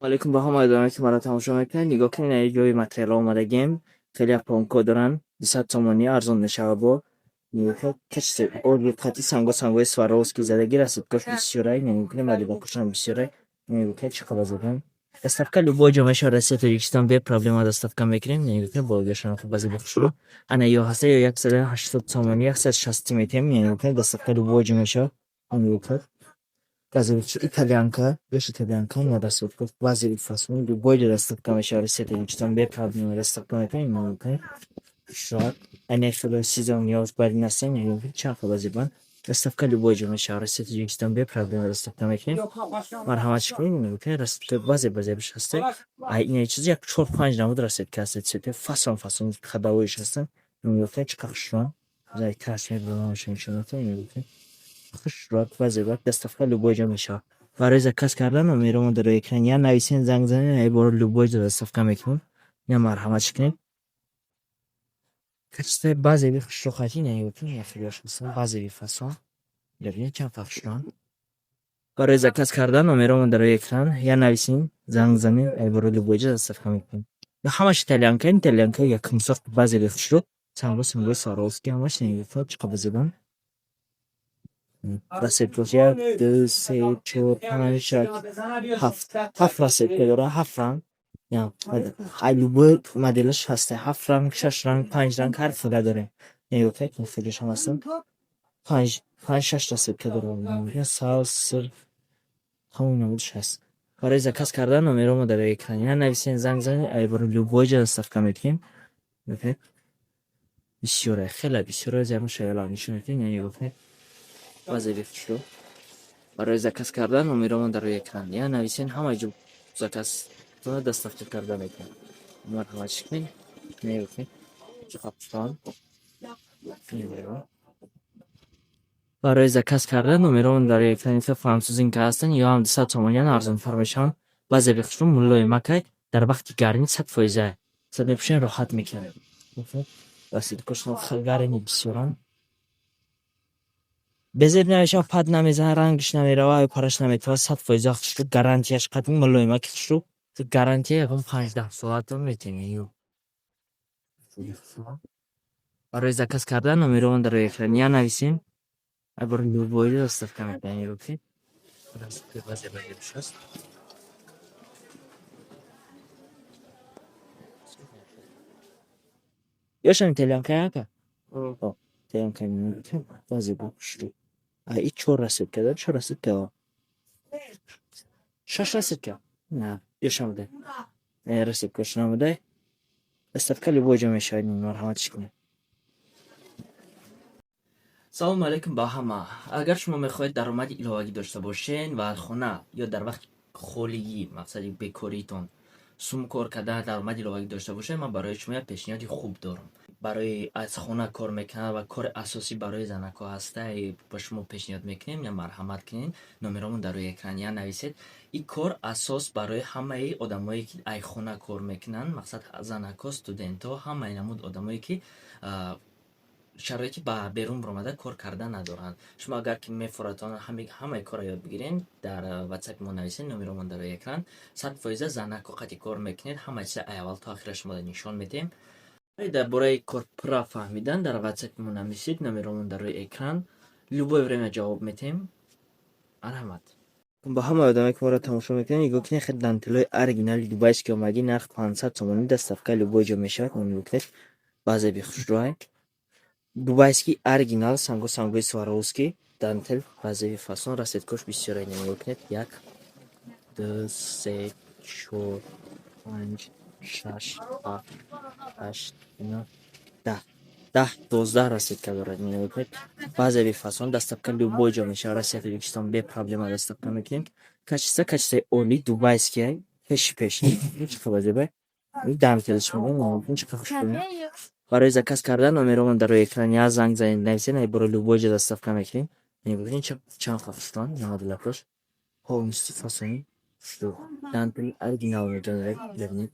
علیکم با هم آیدانه که مرا تماشا میکنید نگاه کنین این جای متریال آمده گیم خیلی پرونکو دارن 200 تومانی ارزان نشوه با نگاه کچه اولی قطعی سنگو سواروسکی زدگی رسید کش بسیارای نگاه کنین مالی با کشن بسیارای نگاه کنین چه خبر زدن Доставка любой جامعه رسید Узбекистан به проблема доставка میکنیم نگاه کنین باگشان خوب بازی بخشو انا یا هسته یا 180 تومانی 160 میتیم نگاه کنین доставка любой جامعه نگاه کنین Газович итальянка, веш итальянка, на рассылку, базовый фасон, любой доставка мешали с этим, что там без проблем доставка не понимаю, что они что сезон не успели на сцене, и чаха базибан, доставка любой же мешали с этим, что там без проблем доставка не понимаю, мархамачки не понимаю, рассылка базы бешасты, а не чизи як чор панч намуд рассылка сетте, фасон ходовой шастан, не понимаю, как что, за это красный баланшин что не понимаю. خوش‌رات و زیبا دست‌افکار لوبویج میشه. برای زکاس کردن و میرم در اکران یا نویسین زنگ زنین ای بار لوبویج دست‌افکار میکنم یا مرحمت کنین. کشته بعضی خوش رو خاطی نیوتون یا فریاش میسن بعضی فصل لبنی چند فصلان. برای زکاس کردن و میرم در اکران یا نویسین زنگ زنین ای بار لوبویج دست‌افکار میکنم. یا همش ایتالیان که یک مسافت بعضی خوش رو سانگو ساروسکی همش نیوتون چقدر زبان. راسته یک دو سه چهار پنج شش هفت راسته که داره هفت رنگ یا خیلی بود مدلش هسته هفت رنگ شش رنگ پنج رنگ هر فله داره یا فکر می‌فهمیش هم هستن پنج شش راسته که داره یا ساوس سر همون نمودش هست برای زکاس کردن و میرم در اکران یا نویسین زنگ زنی ای برای لوبویج دست‌افکار میکنیم اوکی بسیاره خیلی بسیاره زیاد شایعه نشون میدین یعنی اوکی وظیفه شو برای زکاس کردن و میرم در اکران یا نویسین همه جو زکاس تو دستافت کردن میکنم مرحمت کنین نیوکی چقدر برای زکاس کردن و میرم در اکران فرانسوزین که هستن یا هم 200 تومانی ارزان فرمایشان بعضی بخشون مولای مکای در وقتی گرمی 100% نپشن راحت میکنه واسید کشون خلگرمی بسیارن بزرگ نمیشه پد نمیزنه رنگش نمیره و پارش نمیتونه 100% خشک گارانتیش قطعی ملوی ما کشو گارانتی یکم 15 ساعت میتونی برای زکاس کردن و میرون در اکران یا نویسین برای لوبویج دست‌افکار میکنی اوکی بازی بشست یاشان ایتالیان ایتالیان بازی بشری ای چهار رسید که چهار رسید که شش رسید که نه یاشان بده رسید که شما بده دست‌افکار لوبویج میشه مرحمتش کنید سلام علیکم با همه اگر شما میخواهید درآمد الهی داشته باشین و خونه یا در وقت خالی مقصد بیکاریتون سوم کار کرده درآمد الهی داشته باشین من برای شما یک پیشنهاد خوب دارم برای از خونه کار میکنه و کار اساسی برای زنکا هسته با شما پیشنهاد میکنیم یا مرحمت کنین نمرمون در روی اکران یا نویسید این کار اساس برای همه آدمایی که ای خونه کار میکنن مقصد زنکا استودنتا همه نمود آدمایی که شرایطی با بیرون برآمده کار کردن ندارند شما اگر که میفراتان همه کار یاد بگیرین در واتساپ ما نویسین نمرمون در روی اکران 100% زنک وقتی کار میکنید همه چیز اول تا آخر شما نشان میدیم در برای کار پرا فهمیدن در واتساپ ما نویسید نمرمون در روی اکران любое время جواب میدیم مرحمت با همه آدمایی که ما را تماشا میکنین نگاه کنید خیلی دانتلای اورجینال دوبایش که اومدی نرخ 500 تومانی دست‌افکار لوبویج میشه اون وقت بعضی بخشروای Дубайский оригинал сангой Сваровский дантель базовый фасон расцветкош бисёрай намекнет як 2 3 4 5 6 7 8 9 10 12 расцветка дорад намекнет базовый фасон дастапка любой ҷо меша Россия Узбекистон бе проблема дастапка мекунем качество оли дубайский пеш чӣ хабар зебай дантелш мегӯям чӣ хуш برای زکاس کردن و میرم در روی اکران یا زنگ زنید نویسین ای برای لوبویج دست‌افکار میکنیم میبینید چند خفستان یا مدل اپروش هولمستی فاسونی شلو دانتل اورجینال میدونه ببینید